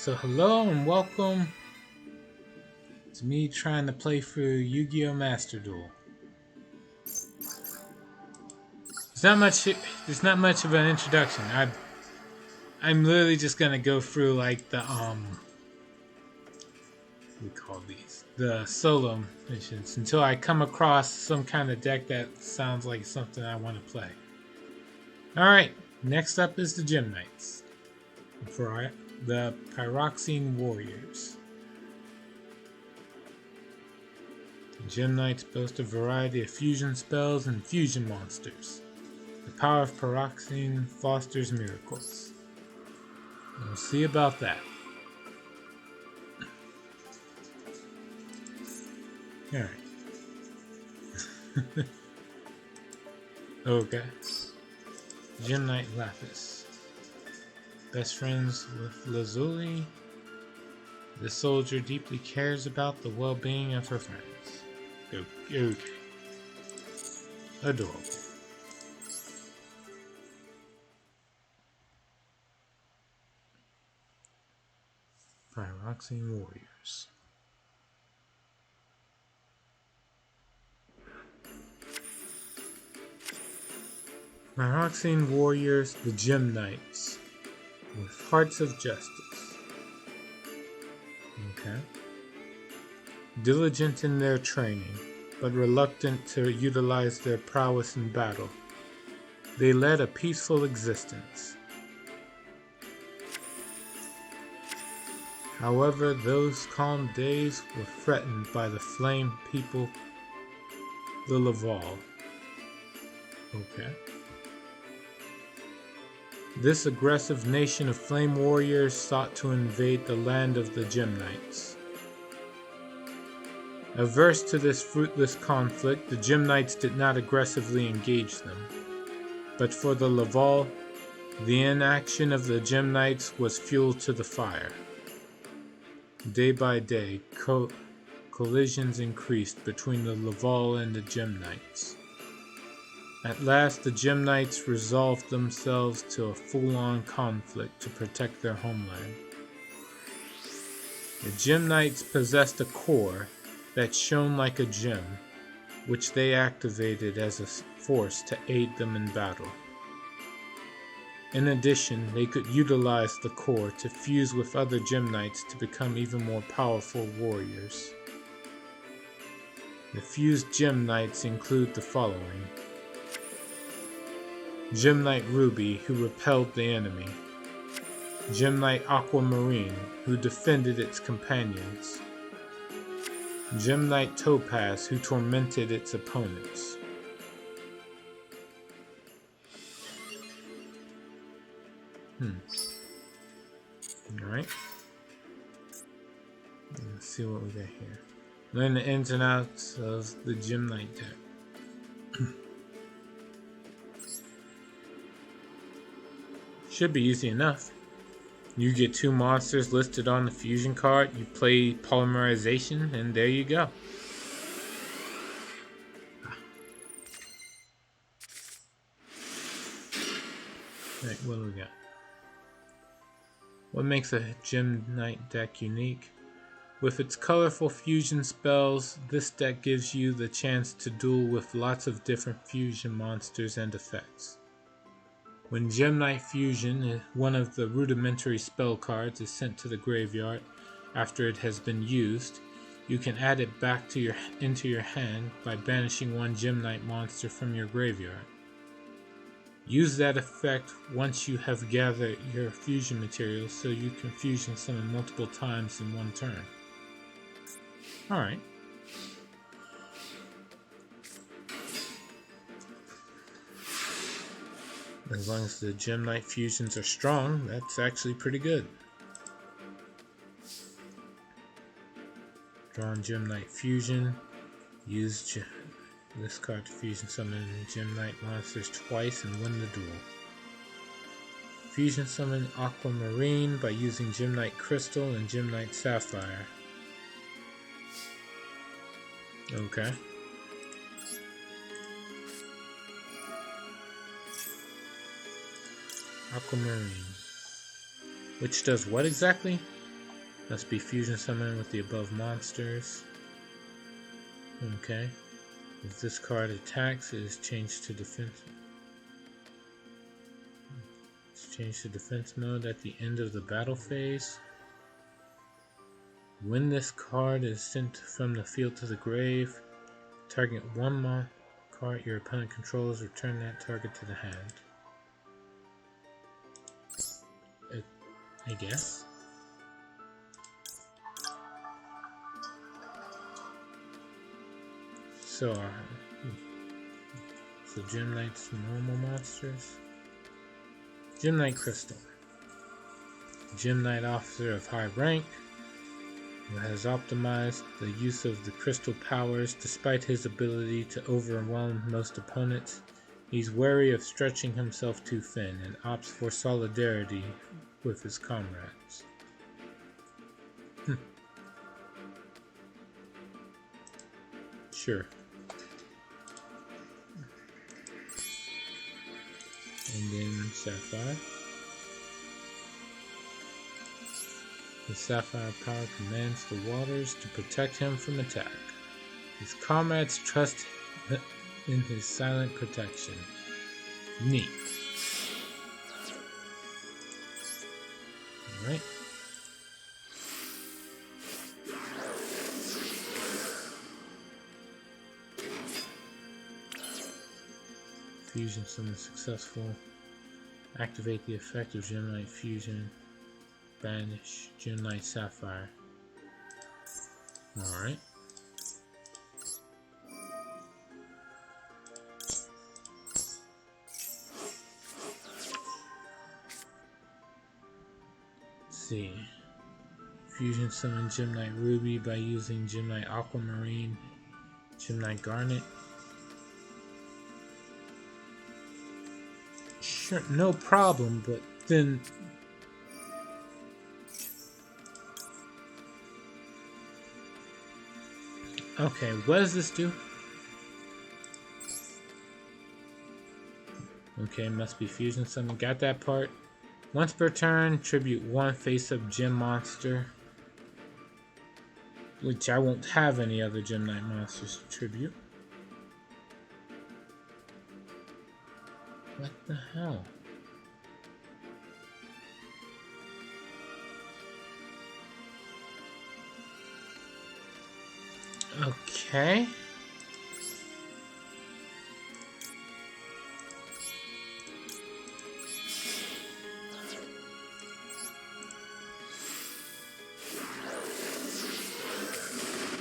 So hello and welcome to me trying to play through Yu-Gi-Oh! Master Duel. There's not much of an introduction. I'm literally just gonna go through like the what do we call these? The solo missions until I come across some kind of deck that sounds like something I want to play. Alright, next up is the Gym Knights. For the Pyroxene Warriors. Gym Knights boast a variety of fusion spells and fusion monsters. The power of Pyroxene fosters miracles. We'll see about that. Alright. Okay. Gym Knight Lapis. Best friends with Lazuli. The soldier deeply cares about the well-being of her friends. Okay. Adorable. Pyroxene Warriors. Pyroxene Warriors, the Gym Knights, with hearts of justice. Okay. Diligent in their training, but reluctant to utilize their prowess in battle. They led a peaceful existence. However, those calm days were threatened by the flame people, the Laval. Okay. This aggressive nation of flame warriors sought to invade the land of the Gym Knights. Averse to this fruitless conflict, the Gym Knights did not aggressively engage them. But for the Laval, the inaction of the Gym Knights was fuel to the fire. Day by day, collisions increased between the Laval and the Gym Knights. At last, the Gym Knights resolved themselves to a full-on conflict to protect their homeland. The Gym Knights possessed a core that shone like a gem, which they activated as a force to aid them in battle. In addition, they could utilize the core to fuse with other Gym Knights to become even more powerful warriors. The fused Gym Knights include the following. Gym Knight Ruby, who repelled the enemy. Gym Knight Aquamarine, who defended its companions. Gym Knight Topaz, who tormented its opponents. Alright. Let's see what we got here. Learn the ins and outs of the Gym Knight deck. Should be easy enough. You get 2 monsters listed on the fusion card, you play Polymerization, and there you go. Alright, what do we got? What makes a Gym Knight deck unique? With its colorful fusion spells, this deck gives you the chance to duel with lots of different fusion monsters and effects. When Gym Knight Fusion, one of the rudimentary spell cards, is sent to the graveyard after it has been used, you can add it back to into your hand by banishing 1 Gym Knight monster from your graveyard. Use that effect once you have gathered your fusion materials so you can fusion summon multiple times in one turn. Alright. As long as the Gym Knight fusions are strong, that's actually pretty good. Draw on Gym Knight Fusion. Use this card to fusion summon Gym Knight monsters twice and win the duel. Fusion summon Aquamarine by using Gym Knight Crystal and Gym Knight Sapphire. Okay. Aquamarine. Which does what exactly? Must be fusion summoned with the above monsters. Okay. If this card attacks, it is changed to defense. It's changed to defense mode at the end of the battle phase. When this card is sent from the field to the grave, target one card your opponent controls, return that target to the hand. I guess. So Gem Knight's normal monsters. Gem Knight Crystal. Gem Knight officer of high rank who has optimized the use of the crystal powers. Despite his ability to overwhelm most opponents, he's wary of stretching himself too thin and opts for solidarity with his comrades. Sure. And then Sapphire. The Sapphire power commands the waters to protect him from attack. His comrades trust in his silent protection. Neat. Alright. Fusion summon successful. Activate the effect of Gem Knight Fusion. Banish Gem Knight Sapphire. Alright. Let's see. Fusion summon Gem Knight Ruby by using Gem Knight Aquamarine, Gem Knight Garnet. Sure, no problem, but then okay, what does this do? Okay, must be fusion summon. Got that part. Once per turn, tribute one face-up gem monster. Which I won't have any other Gem Knight monsters to tribute. What the hell? Okay.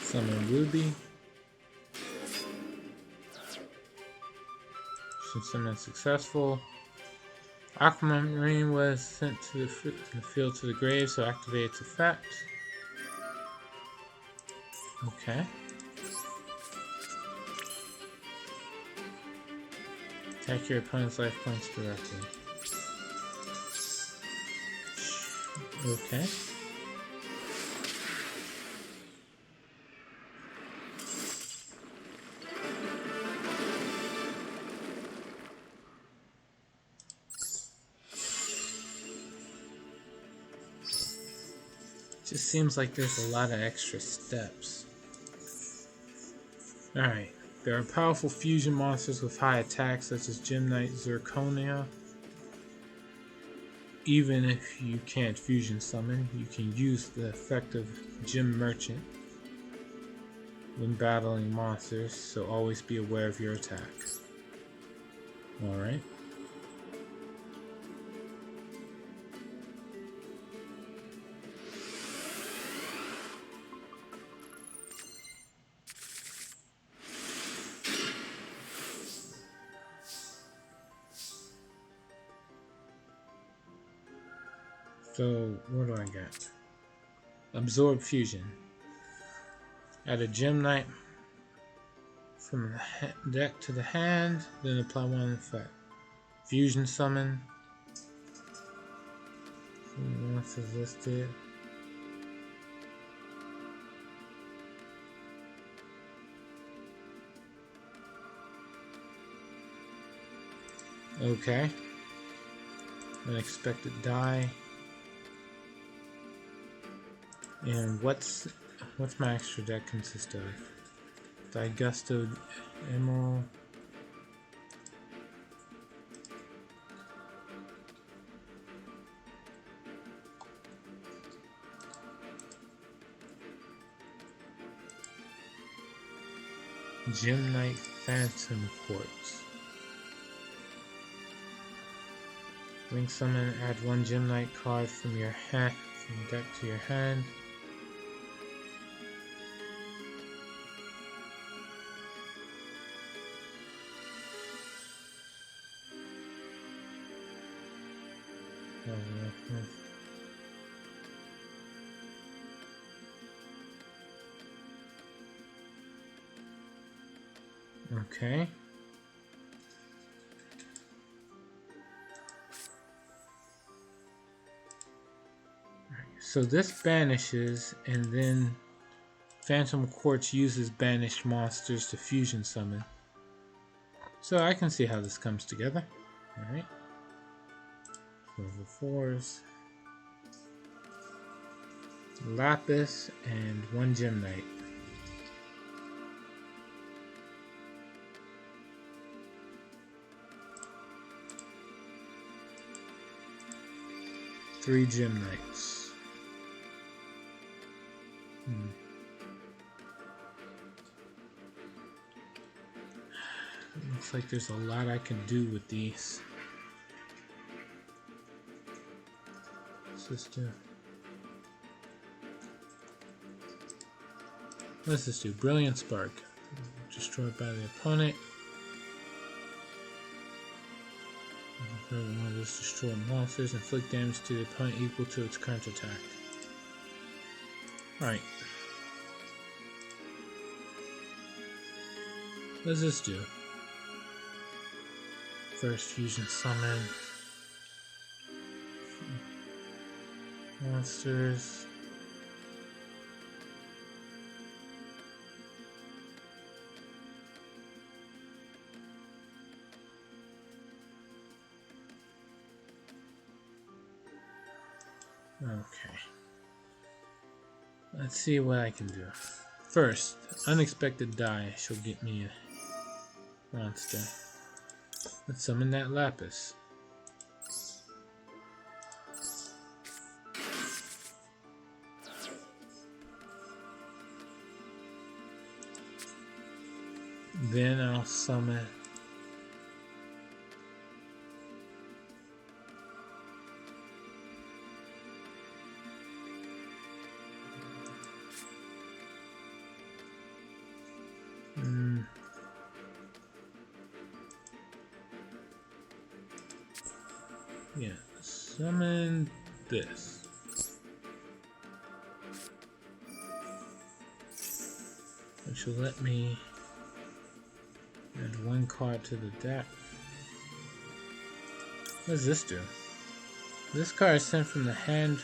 Summon Ruby. Summon successful. Aquamarine was sent to the field to the grave, so activate its effect. Okay. Attack your opponent's life points directly. Okay. Just seems like there's a lot of extra steps. Alright, there are powerful fusion monsters with high attacks such as Gem Knight Zirconia. Even if you can't fusion summon, you can use the effect of Gem Merchant when battling monsters, so always be aware of your attack. Alright. So, what do I get? Absorb Fusion. Add a Gem Knight from the deck to the hand, then apply one effect. Fusion Summon. Monsters listed. Okay. Unexpected die. And what's my extra deck consist of? Digusto Emerald. Gem Knight Phantom Quartz. Link summon, add one Gem Knight card from your deck to your hand. Okay. So this banishes, and then Phantom Quartz uses banished monsters to fusion summon. So I can see how this comes together. Alright. Level 4s. Lapis and one Gem Knight. Three Gem Knights. Looks like there's a lot I can do with these. Let's just do Brilliant Spark. Destroyed by the opponent. One of those destroy monsters, inflict damage to the opponent equal to its current attack. Alright. Let's just do first fusion summon monsters. Okay. Let's see what I can do. First, unexpected die shall get me a monster. Let's summon that Lapis. Then I'll summon summon this. Which will let me add one card to the deck. What does this do? This card is sent from the hand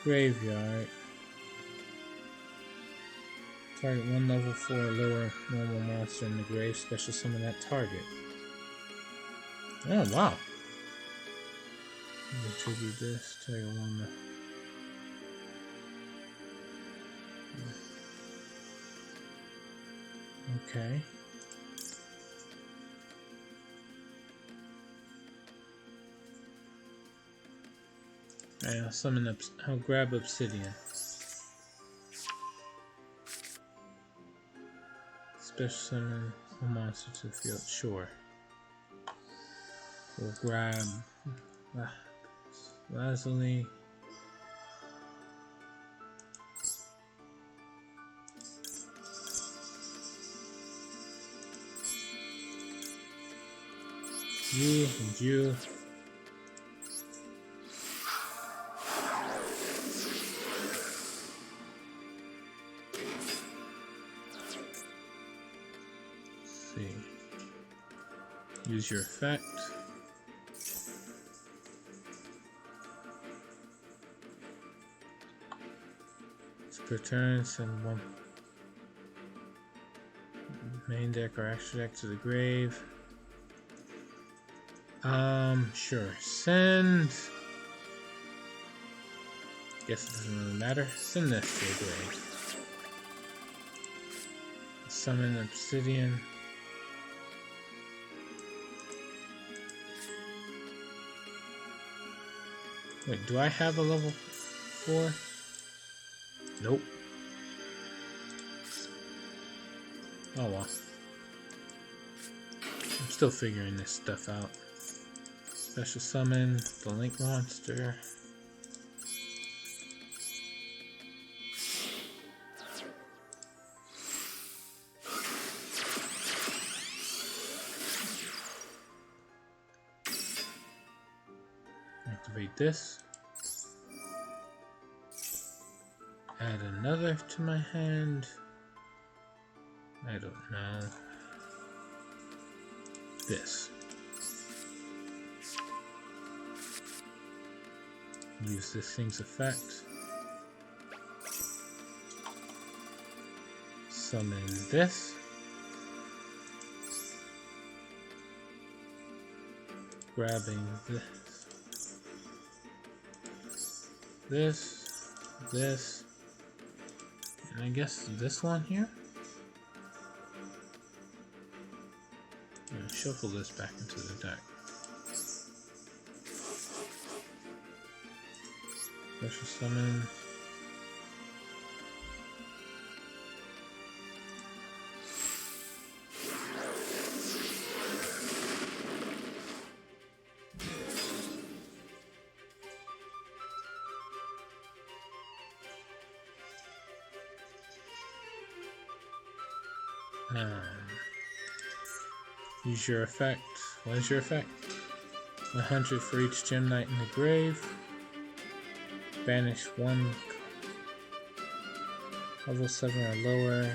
graveyard. Target one level 4 lower normal monster in the grave. Special summon that target. Oh wow. I'm gonna tribute this. Target one. Okay. Alright, I'll summon up. I'll grab Obsidian. Special summon a monster to the field. Sure. We'll grab Lazuli. You and you. Use your effect. It's per turn, send one main deck or extra deck to the grave. Sure. Send Guess it doesn't really matter. Send this to the grave. Summon obsidian. Wait, do I have a level 4? Nope. Oh well. I'm still figuring this stuff out. Special summon the Link monster. Activate this. Add another to my hand. I don't know. This. Use this thing's effect. Summon this. Grabbing this. This, and I guess this one here. Shuffle this back into the deck. Special summon. Use your effect. What is your effect? 100 for each gem knight in the grave. Banish one level 7 or lower.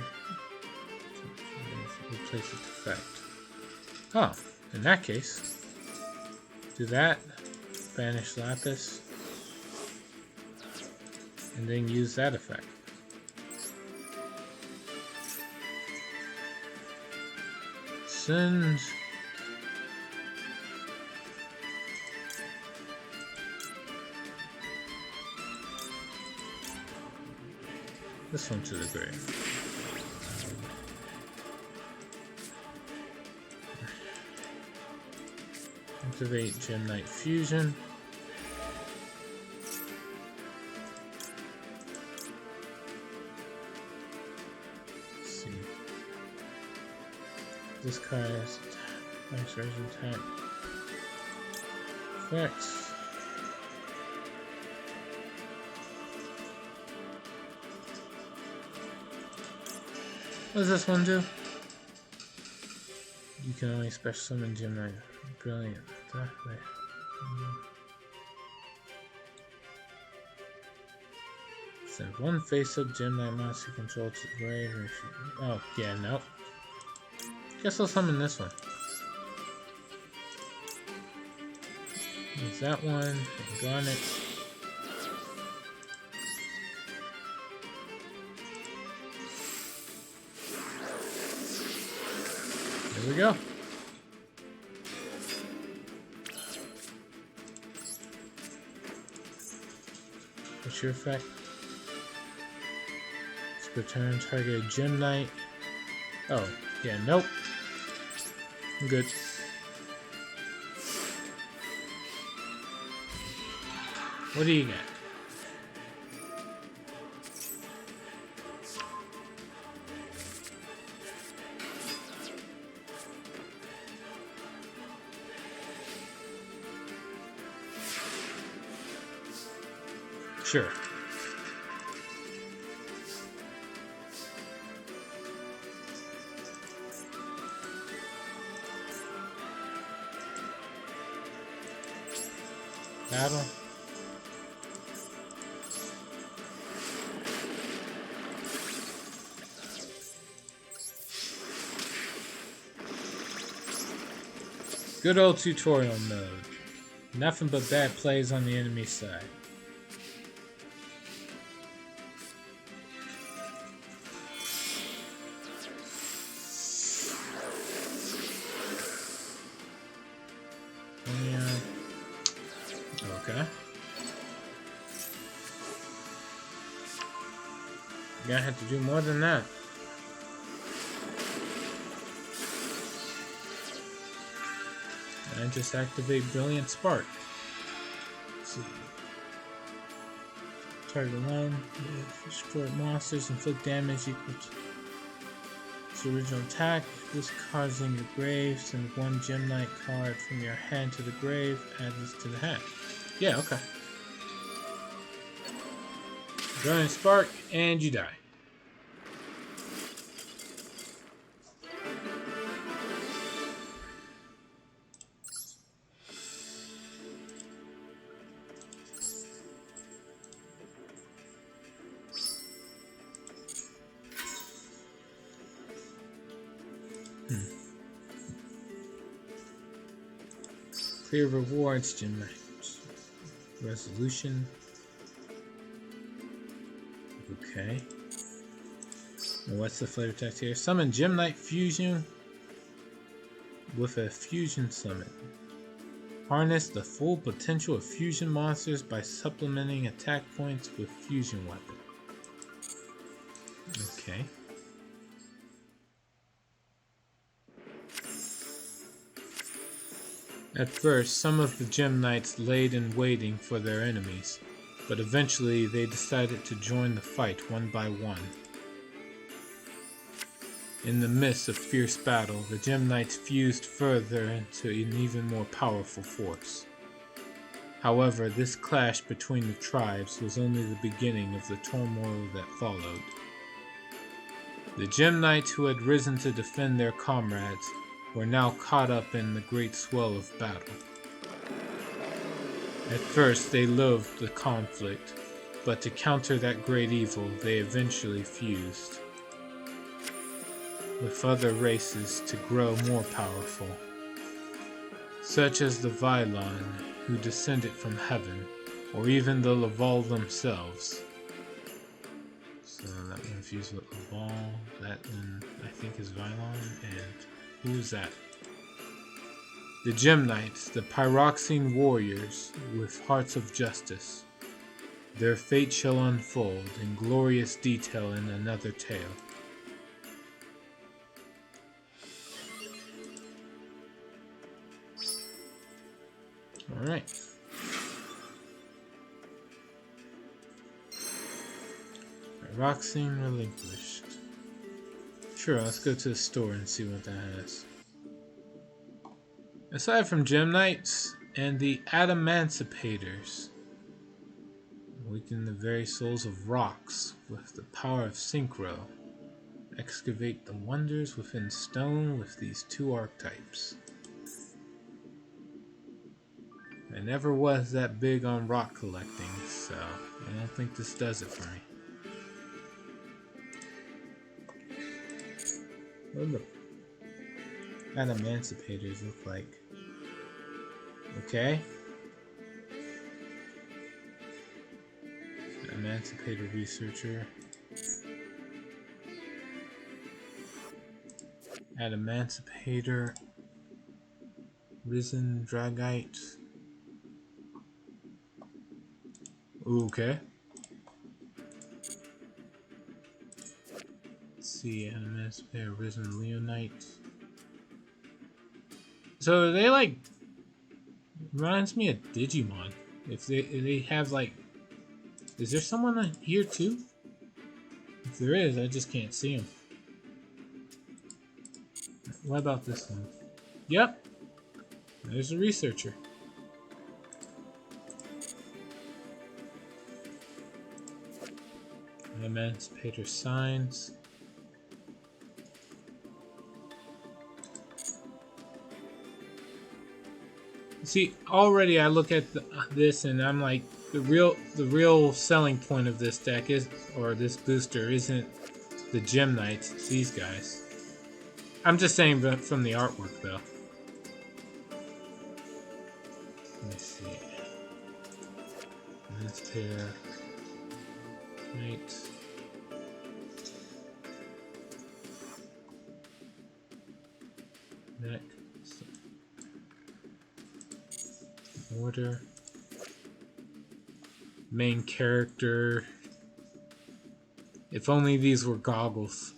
Replace its effect. Oh, in that case, do that. Banish Lapis. And then use that effect. Send this one to the grave. Activate Gem Knight Fusion. This card has max range attack effects. What does this one do? You can only special summon Gem Knight. Brilliant. Send one face-up Gem Knight monster control to the grave. Oh, yeah, nope. Guess I'll summon this one. Use that one, and Garnet. There we go. What's your effect? Return target Gem Knight. Oh, yeah, nope. I'm good. What do you get? Sure. Battle. Good old tutorial mode. Nothing but bad plays on the enemy side. Okay. You're gonna have to do more than that. And just activate Brilliant Spark. Let's see. Target 1. Destroy monsters, inflict damage equal to its original attack. This card's in your grave. Send one Gem Knight card from your hand to the grave. Add this to the hand. Yeah, okay. Brilliant Spark, and you die. Clear rewards, Gem Knight. Resolution. Okay. And what's the flavor text here? Summon Gem Knight Fusion with a Fusion Summon. Harness the full potential of fusion monsters by supplementing attack points with Fusion Weapon. Okay. At first, some of the Gem Knights laid in waiting for their enemies, but eventually they decided to join the fight one by one. In the midst of fierce battle, the Gem Knights fused further into an even more powerful force. However, this clash between the tribes was only the beginning of the turmoil that followed. The Gem Knights who had risen to defend their comrades were now caught up in the great swell of battle. At first, they loathed the conflict, but to counter that great evil, they eventually fused with other races to grow more powerful, such as the Vylon, who descended from heaven, or even the Laval themselves. So that one fused with Laval, that one I think is Vylon, and who is that? The Gem Knights, the Pyroxene warriors with hearts of justice. Their fate shall unfold in glorious detail in another tale. Alright. Pyroxene relinquished. Sure, let's go to the store and see what that has. Aside from Gem Knights and the Adamanticators, weaken the very souls of rocks with the power of Synchro. Excavate the wonders within stone with these two archetypes. I never was that big on rock collecting, so I don't think this does it for me. What do the Adamanticators look like? Okay. Emancipator researcher. Adamantipator. Risen Dragite. Okay. Let's see, Adamantipator, Risen Leonite. So they like reminds me of Digimon. If they have like, is there someone here too? If there is, I just can't see him. What about this one? Yep, there's a researcher. Emancipator signs. See, already I look at this and I'm like, the real selling point of this deck is, or this booster, isn't the Gem Knights, it's these guys. I'm just saying from the artwork though. Let me see. Let's pair. Knight. Neck. Order. Main character. If only these were goggles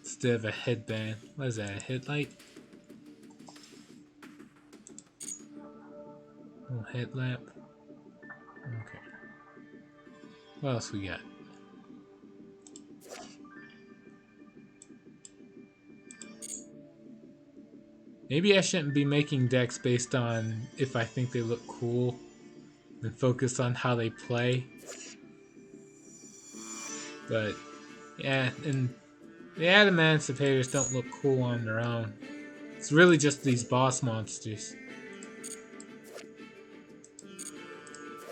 instead of a headband. What is that, a headlight? Oh, headlamp. Okay. What else we got? Maybe I shouldn't be making decks based on if I think they look cool and focus on how they play. But yeah, and the Adamantivators don't look cool on their own. It's really just these boss monsters.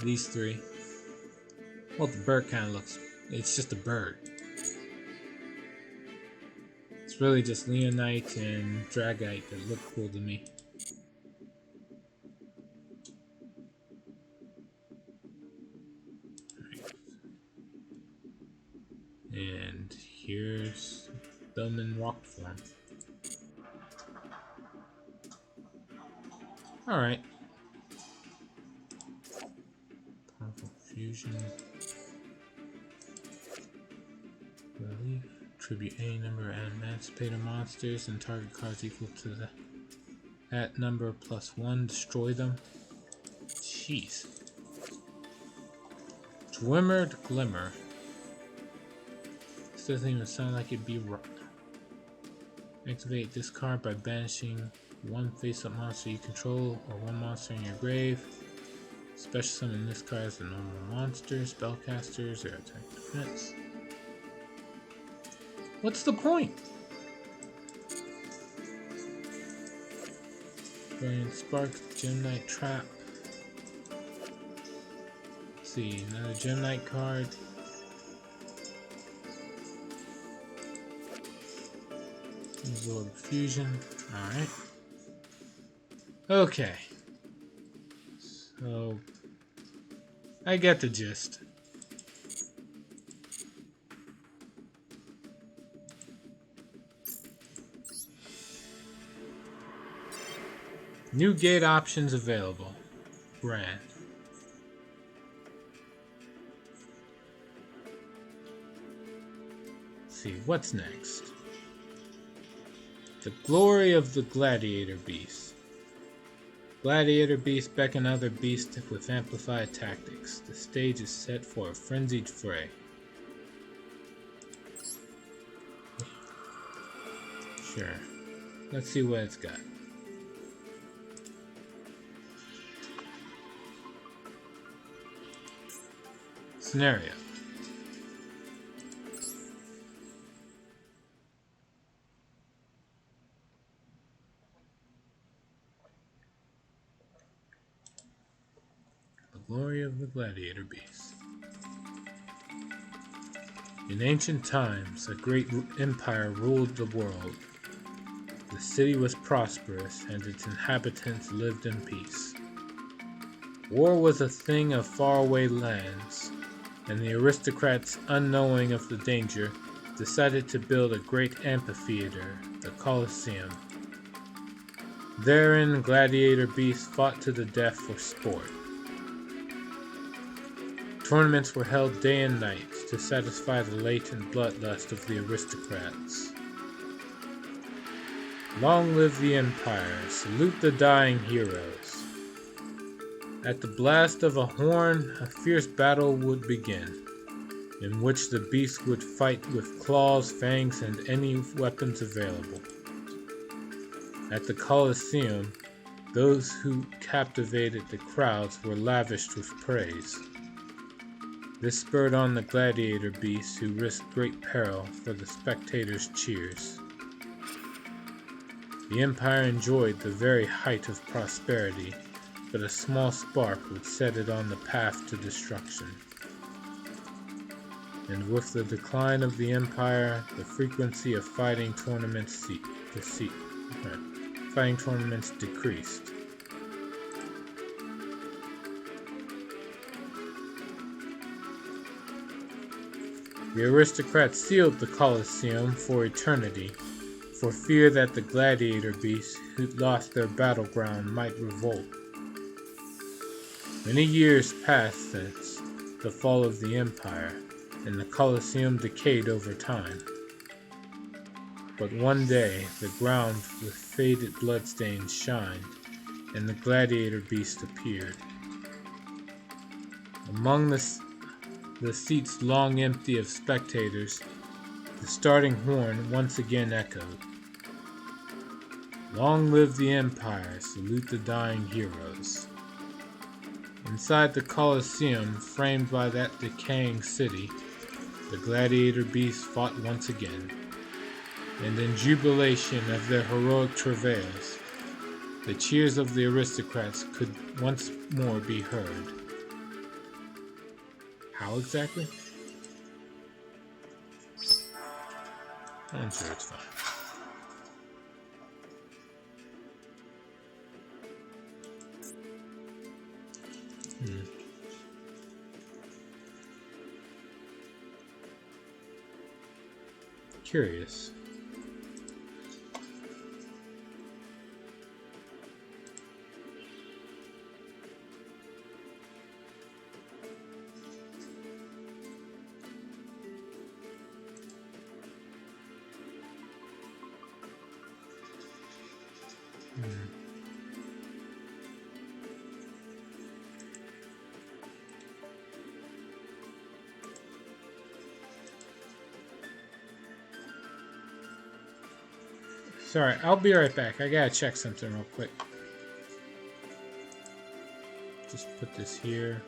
These three. Well, the bird kind of looks... It's just a bird. It's really just Leonite and Dragite that look cool to me. And here's them in rock form. Alright. Powerful fusion. Relief. Tribute any number of Emancipator monsters and target cards equal to that number +1. Destroy them. Jeez. Dwimmered Glimmer. This doesn't even sound like it'd be right. Activate this card by banishing one face-up monster you control or one monster in your grave. Special summon this card as a normal monster, spellcasters, or attack defense. What's the point? Brilliant Sparks, Gemnite Trap. Let's see, another Gemnite card. Absorb Fusion. Alright. Okay. So, I get the gist. New gate options available. Brand. Let's see, what's next? The glory of the Gladiator Beast. Gladiator Beast beckon other beasts with amplified tactics. The stage is set for a frenzied fray. Sure. Let's see what it's got. Scenario. The glory of the Gladiator Beast. In ancient times, a great empire ruled the world. The city was prosperous, and its inhabitants lived in peace. War was a thing of faraway lands, and the aristocrats, unknowing of the danger, decided to build a great amphitheater, the Colosseum. Therein, gladiator beasts fought to the death for sport. Tournaments were held day and night to satisfy the latent bloodlust of the aristocrats. Long live the Empire, salute the dying heroes. At the blast of a horn, a fierce battle would begin, in which the beast would fight with claws, fangs, and any weapons available. At the Colosseum, those who captivated the crowds were lavished with praise. This spurred on the gladiator beasts who risked great peril for the spectators' cheers. The Empire enjoyed the very height of prosperity, but a small spark would set it on the path to destruction. And with the decline of the Empire, the frequency of fighting tournaments decreased. The aristocrats sealed the Colosseum for eternity, for fear that the gladiator beasts who'd lost their battleground might revolt. Many years passed since the fall of the Empire, and the Colosseum decayed over time. But one day, the ground with faded bloodstains shined, and the Gladiator Beast appeared. Among the seats long empty of spectators, the starting horn once again echoed. Long live the Empire, salute the dying heroes. Inside the Colosseum, framed by that decaying city, the Gladiator Beast fought once again, and in jubilation of their heroic travails, the cheers of the aristocrats could once more be heard. How exactly? I'm sure it's fine. Curious. Sorry, I'll be right back. I gotta check something real quick. Just put this here.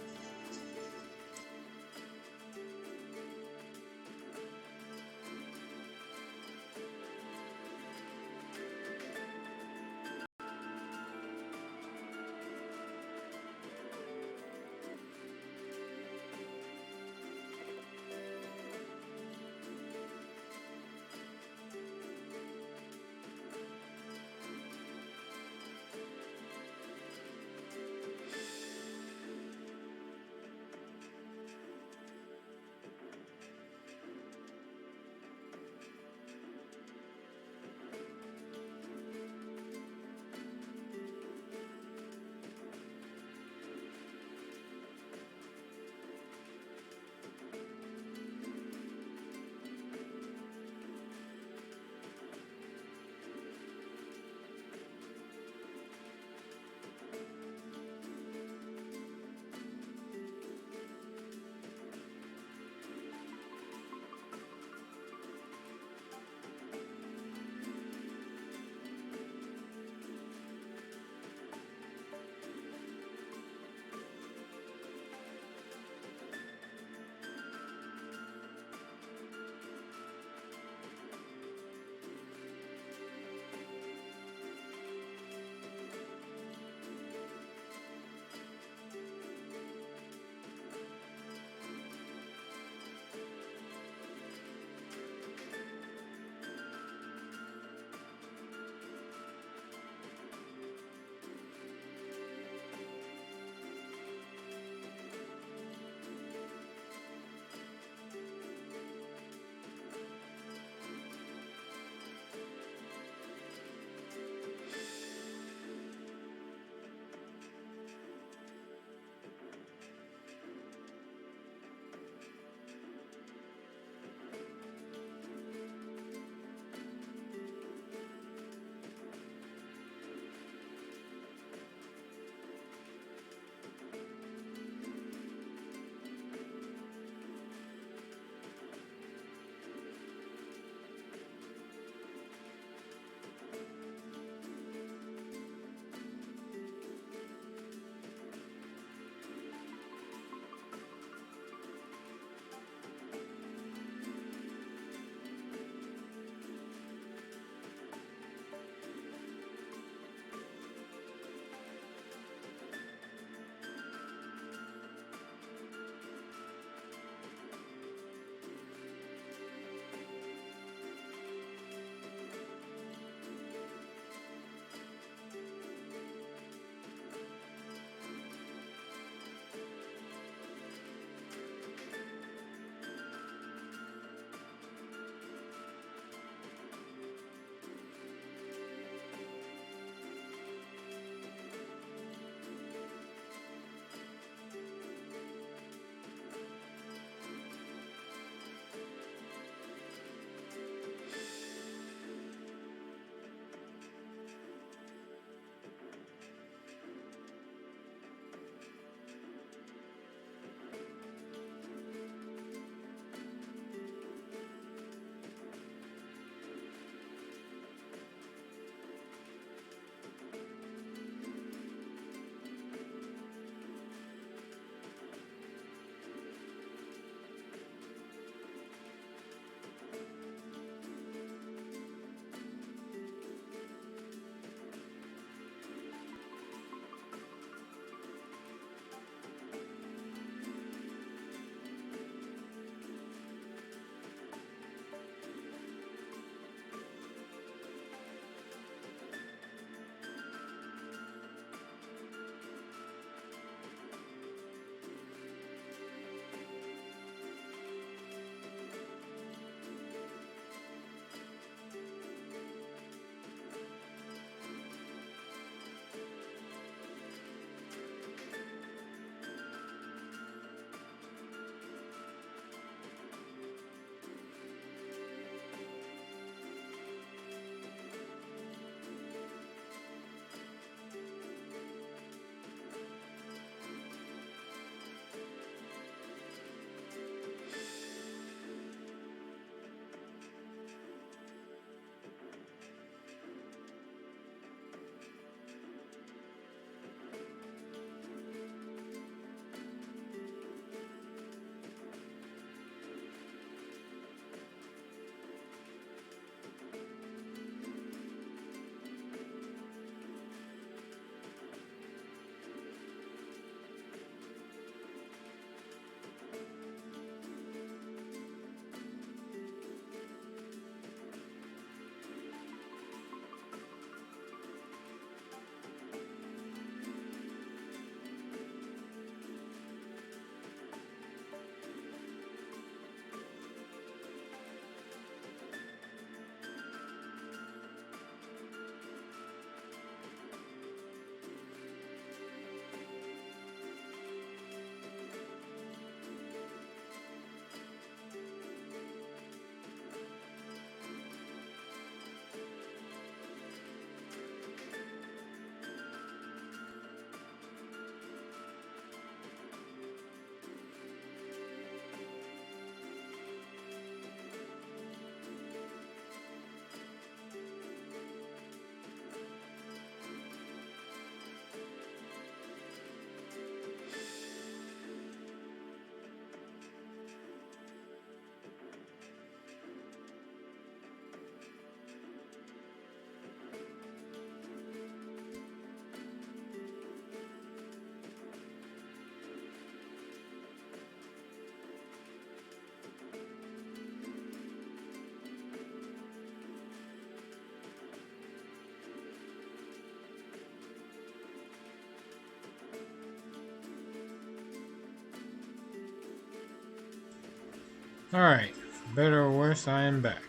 Alright, for better or worse, I am back.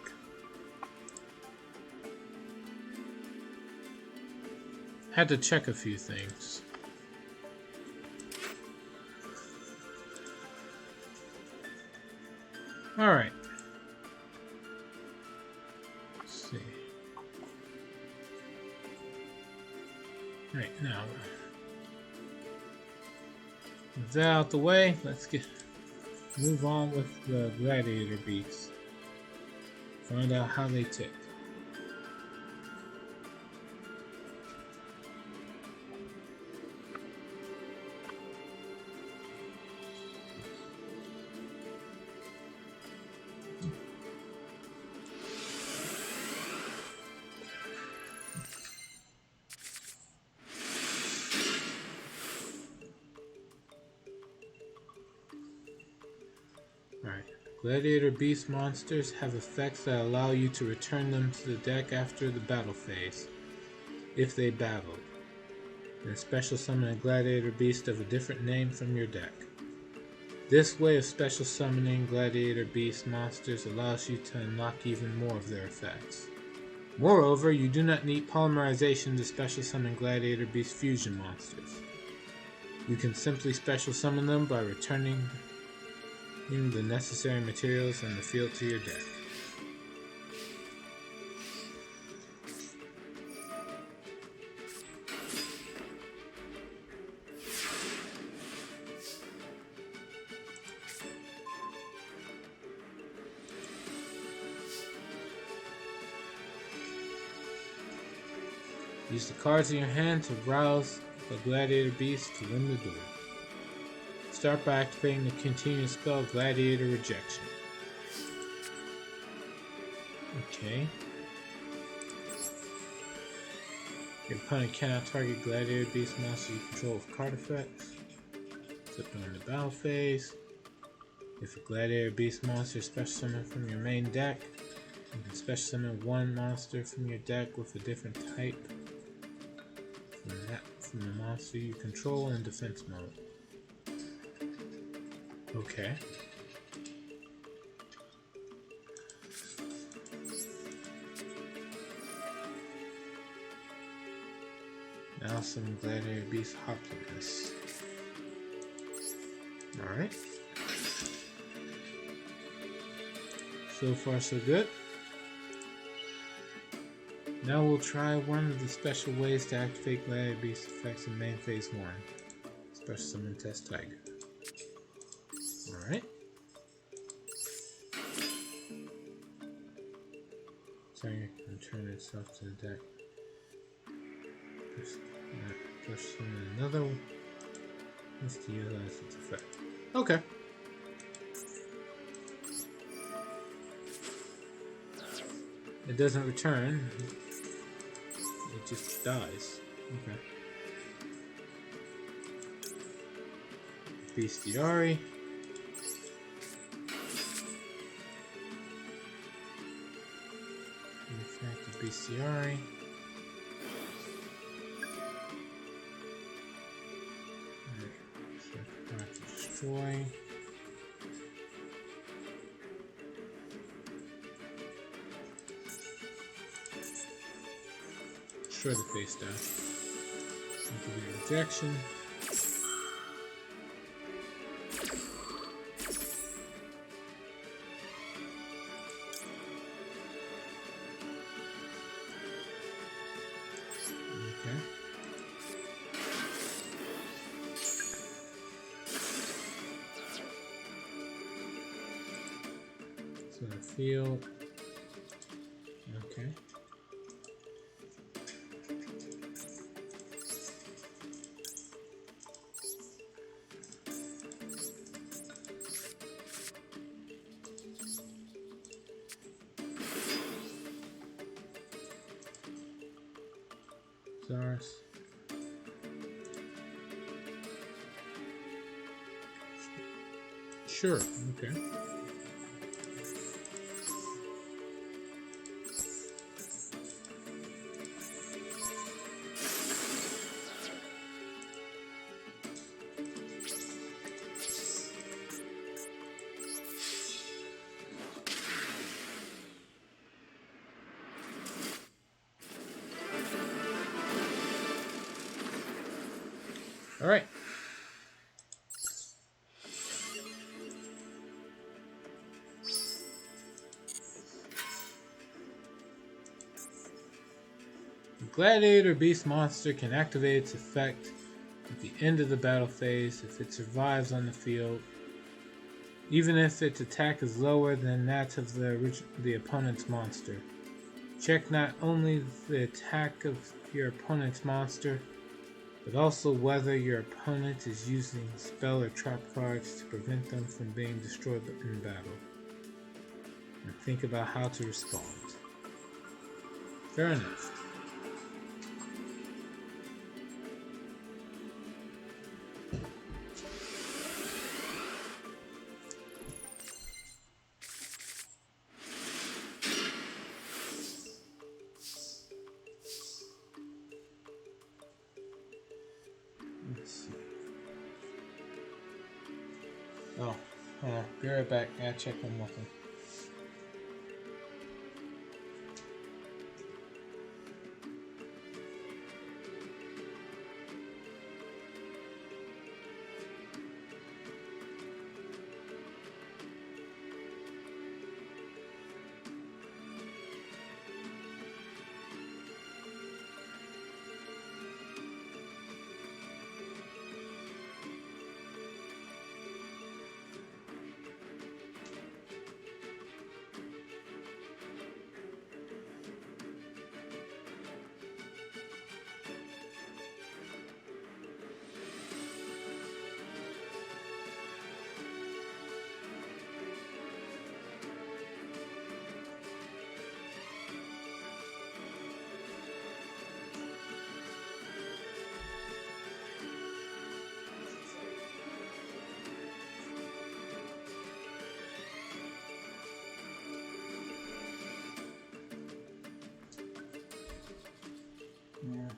Had to check a few things. Alright. Let's see. Right now, with that out the way, let's move on with the Gladiator Beast. Find out how they tick. Alright. Gladiator Beast monsters have effects that allow you to return them to the deck after the battle phase, if they battled. Then special summon a Gladiator Beast of a different name from your deck. This way of special summoning Gladiator Beast monsters allows you to unlock even more of their effects. Moreover, you do not need polymerization to special summon Gladiator Beast fusion monsters. You can simply special summon them by returning the necessary materials in the field to your deck. Use the cards in your hand to rouse the Gladiator Beast to win the duel. Start by activating the continuous spell Gladiator Rejection. Okay. Your opponent cannot target Gladiator Beast monsters you control with card effects, except during the battle phase. If a Gladiator Beast monster is special summoned from your main deck, you can special summon one monster from your deck with a different type from the monster you control in defense mode. Okay. Now some Gladiator Beast Hopliness. Alright. So far so good. Now we'll try one of the special ways to activate Gladiator Beast effects in main phase 1. Special summon Test Tiger. Alright. Tiger can return itself to the deck. Special summon another one. Let's utilize its effect. Okay. It doesn't return. It just dies. Okay. Bestiari. Effect of Bestiari. Alright. So destroy. Destroy the face down. Activate rejection. Okay. So the field. Okay. Zars. Sure, okay. Alright. The Gladiator Beast monster can activate its effect at the end of the battle phase if it survives on the field, even if its attack is lower than that of the opponent's monster. Check not only the attack of your opponent's monster, but also whether your opponent is using spell or trap cards to prevent them from being destroyed in battle. And think about how to respond. Fair enough. Let's see. Oh, be right back. I gotta check one more thing. Yeah.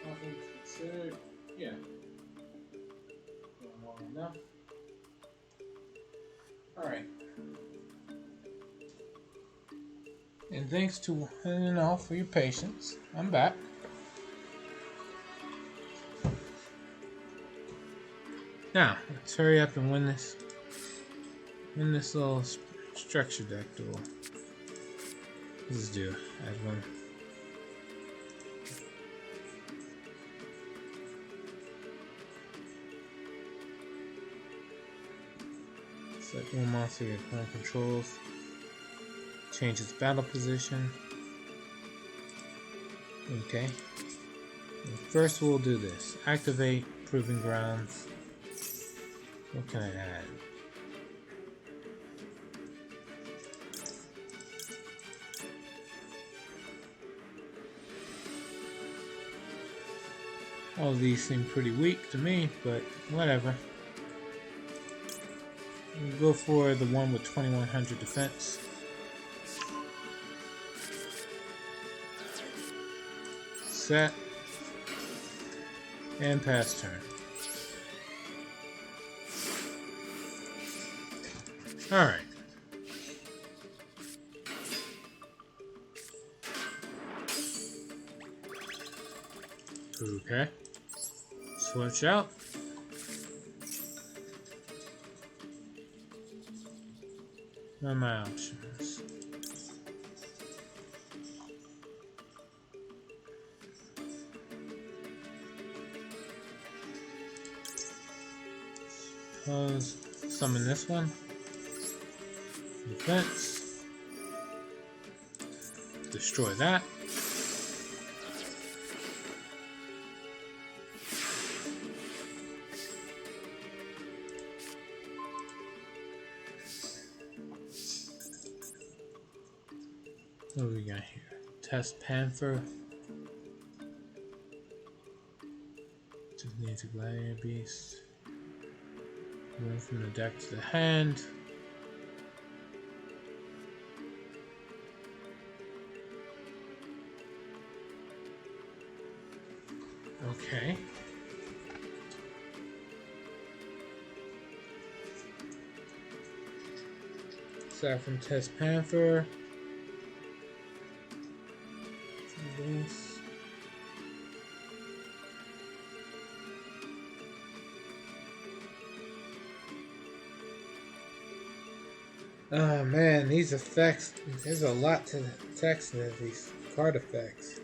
Nothing considered. Yeah. Long enough. Alright. And thanks to for your patience. I'm back. Now, let's hurry up and win this little structure deck duel. Let's do add one. Select one monster your opponent controls. Change its battle position. Okay. And first we'll do this. Activate Proving Grounds. What can I add? All of these seem pretty weak to me, but whatever. We'll go for the one with 2100 defense. Set. And pass turn. Alright. Okay. Switch out. What are my options? Suppose summon this one. Defense. Destroy that. we got here? Test Panther. Just needs a Gladiator Beast. Move from the deck to the hand. Okay. Aside from Test Panther. This. Oh man, these effects, there's a lot to the text in these card effects.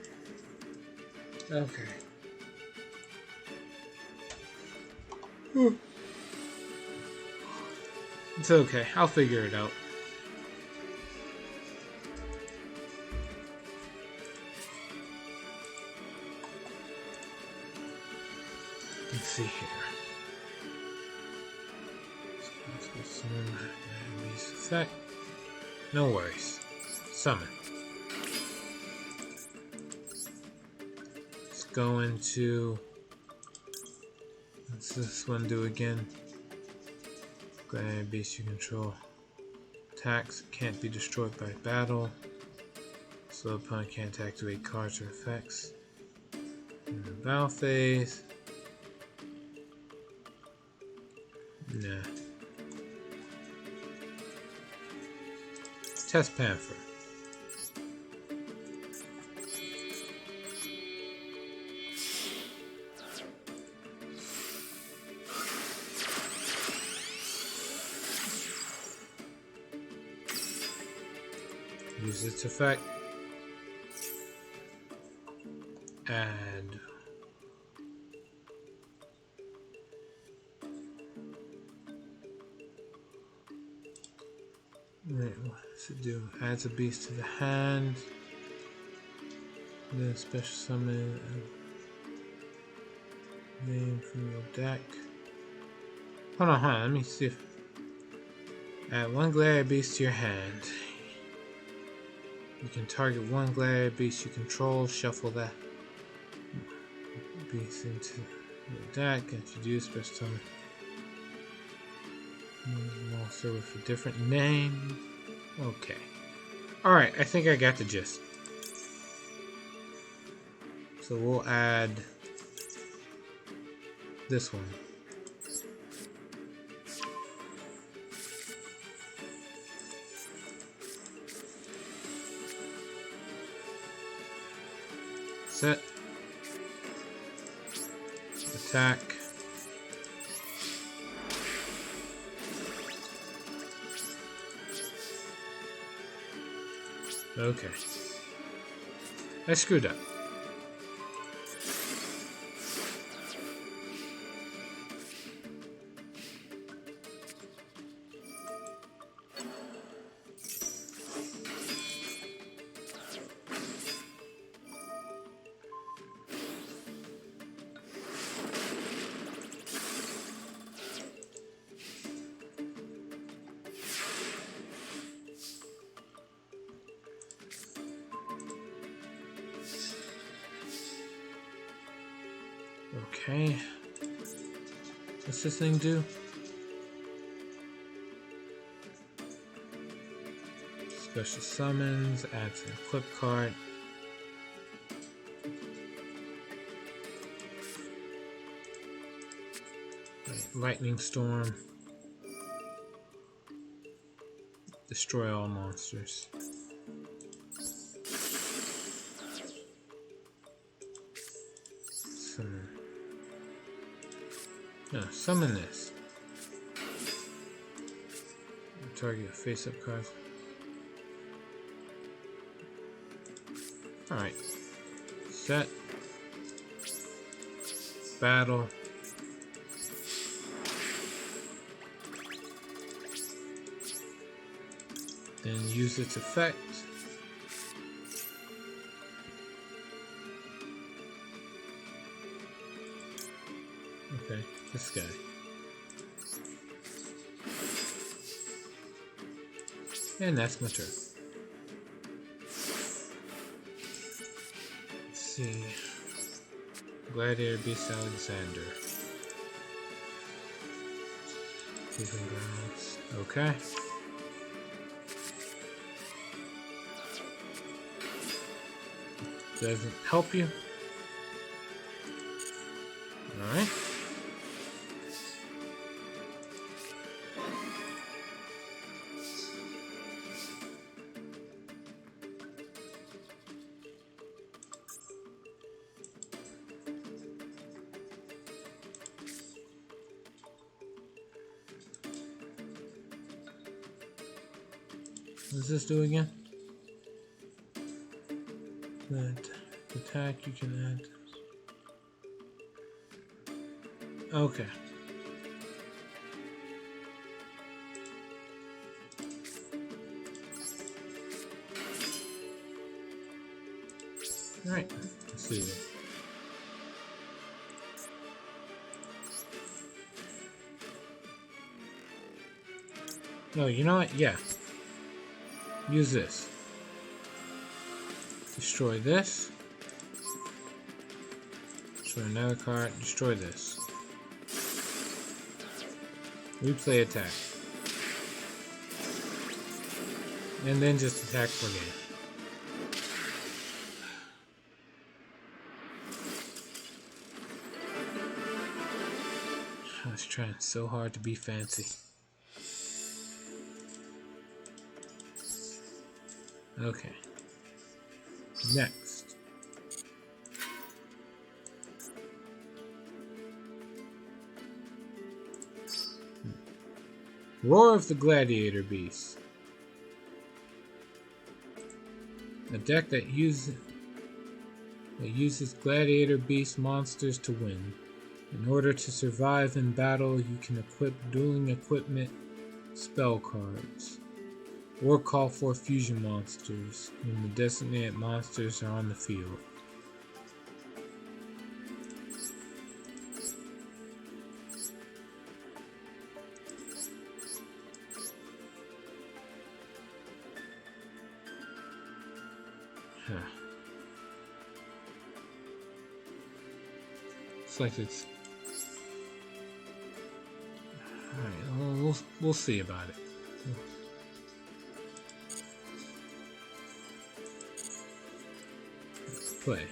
Okay. It's okay, I'll figure it out. Let's see here. Let's go summon Beast effect. No worries. Summon. Let's go into. What's this one do again? Gladiator Beast you control. Attacks can't be destroyed by battle. Slow opponent can't activate cards or effects. In the battle phase. Nah. Test Panther. Use its effect. Add. Wait, what's it do? Adds a beast to the hand. Then special summon a name from your deck. Hold on, let me see if. Add one Gladiator Beast to your hand. You can target one Gladiator Beast you control, shuffle that beast into your deck, introduce special summon. Also with a different name. Okay. Alright, I think I got the gist. So we'll add this one. Set. Attack. Okay. I screwed up. Okay. What's this thing do? Special summons, adds an equip card. Lightning Storm. Destroy all monsters. Summon. No, summon this. Target face-up cards. Alright. Set. Battle. Then use its effect. Okay, this guy. And that's my turn. see. Gladiator Beast Alexander. Proving grounds. Okay. Doesn't help you. Alright. What does this do again? That attack you can add. Okay. Alright, let's see. No, you know what? Yeah. Use this. Destroy this. Destroy another card. Destroy this. Replay attack. And then just attack for game. I was trying so hard to be fancy. Okay. Next. Roar of the Gladiator Beast. A deck that uses Gladiator Beast monsters to win. In order to survive in battle, you can equip dueling equipment spell cards, or call for fusion monsters when the designated monsters are on the field. Looks like it's... Alright, we'll see about it. Let's play.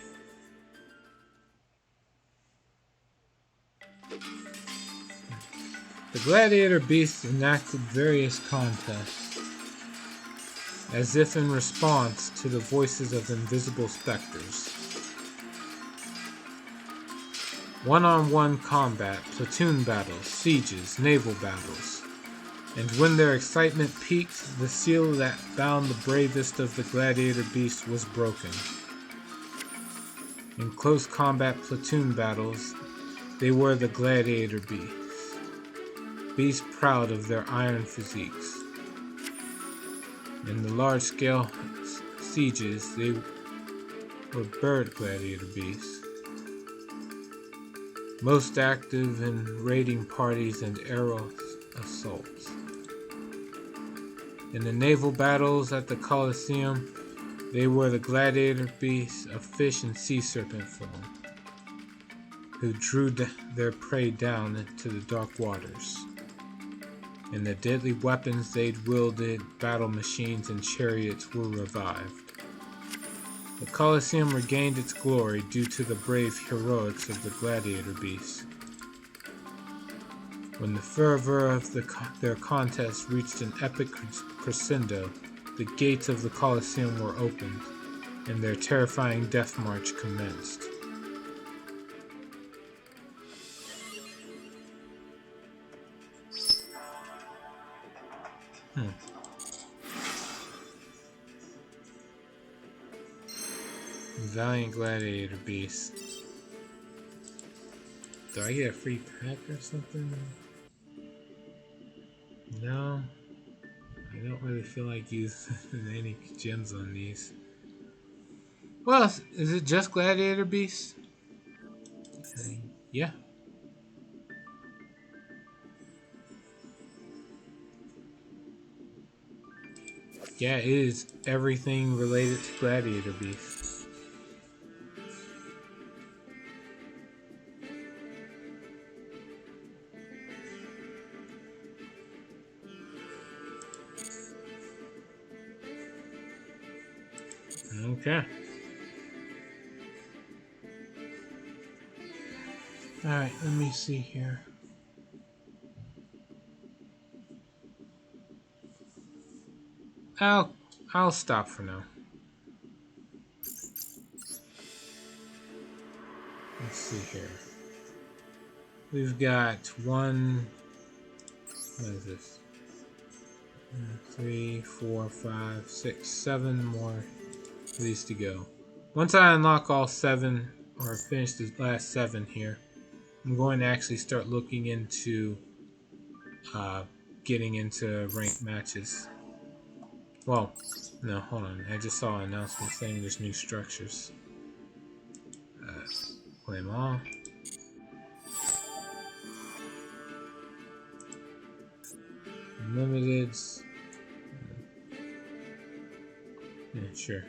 The Gladiator Beast enacted various contests, as if in response to the voices of invisible specters. One-on-one combat, platoon battles, sieges, naval battles. And when their excitement peaked, the seal that bound the bravest of the Gladiator Beasts was broken. In close combat platoon battles, they were the Gladiator Beasts. Beasts proud of their iron physiques. In the large-scale sieges, they were bird Gladiator Beasts. Most active in raiding parties and aerial assaults. In the naval battles at the Colosseum, they were the Gladiator Beasts of fish and sea serpent form, who drew their prey down into the dark waters. And the deadly weapons they'd wielded, battle machines and chariots, were revived. The Colosseum regained its glory due to the brave heroics of the Gladiator Beasts. When the fervor of their contest reached an epic crescendo, the gates of the Colosseum were opened, and their terrifying death march commenced. Valiant Gladiator Beast. Do I get a free pack or something? No. I don't really feel like using any gems on these. Well, is it just Gladiator Beast? Yeah. Yeah, it is everything related to Gladiator Beast. Okay. Alright, let me see here. I'll stop for now. Let's see here. We've got one. What is this? 3, 4, 5, 6, 7 more of these to go. Once I unlock all 7, or finish the last 7 here, I'm going to actually start looking into getting into ranked matches. Well, no, hold on. I just saw an announcement saying there's new structures. Play them all. Limiteds. Yeah, sure.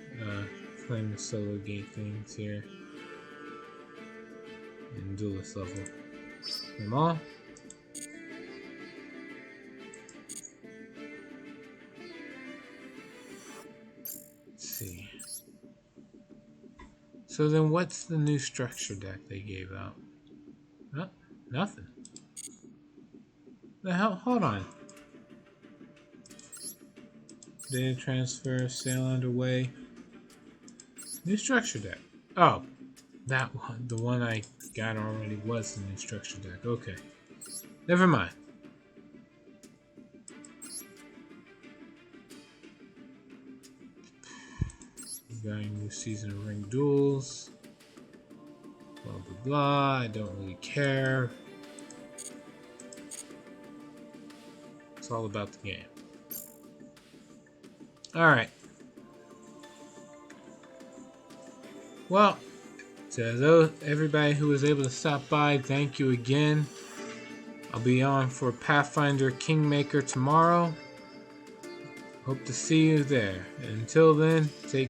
Claim the solo game things here. And duelist level. Play them all. Let's see. So then what's the new structure deck they gave out? Oh, nothing. The hell? Hold on. Data transfer, sale underway. New structure deck. Oh, that one. The one I got already was the new structure deck. Okay. Never mind. Got a new season of Ring Duels. Blah blah blah. I don't really care. It's all about the game. Alright. Well, to everybody who was able to stop by, thank you again. I'll be on for Pathfinder Kingmaker tomorrow. Hope to see you there. And until then, take